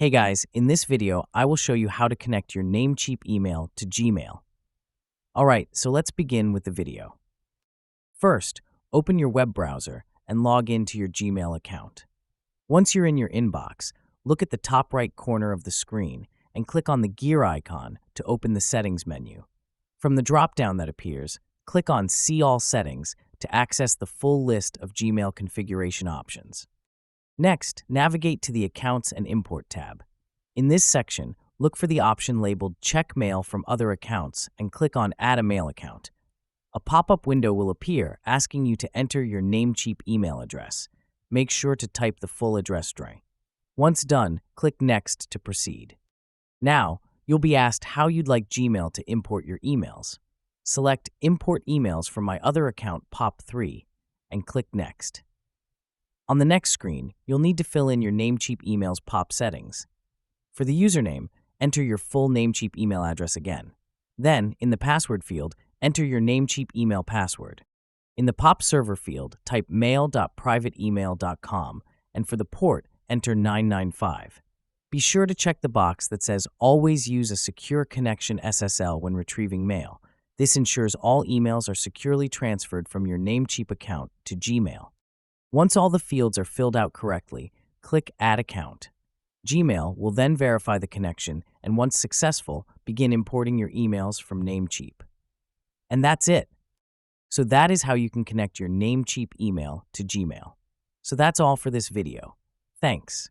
Hey guys, in this video, I will show you how to connect your Namecheap email to Gmail. Alright, so let's begin with the video. First, open your web browser and log into your Gmail account. Once you're in your inbox, look at the top right corner of the screen and click on the gear icon to open the settings menu. From the drop-down that appears, click on See All Settings to access the full list of Gmail configuration options. Next, navigate to the Accounts and Import tab. In this section, look for the option labeled Check Mail from Other Accounts and click on Add a Mail Account. A pop-up window will appear asking you to enter your Namecheap email address. Make sure to type the full address string. Once done, click Next to proceed. Now, you'll be asked how you'd like Gmail to import your emails. Select Import Emails from My Other Account POP3 and click Next. On the next screen, you'll need to fill in your Namecheap email's POP settings. For the username, enter your full Namecheap email address again. Then, in the password field, enter your Namecheap email password. In the POP server field, type mail.privateemail.com, and for the port, enter 995. Be sure to check the box that says Always use a secure connection SSL when retrieving mail. This ensures all emails are securely transferred from your Namecheap account to Gmail. Once all the fields are filled out correctly, click Add Account. Gmail will then verify the connection and once successful, begin importing your emails from Namecheap. And that's it. So that is how you can connect your Namecheap email to Gmail. So that's all for this video. Thanks.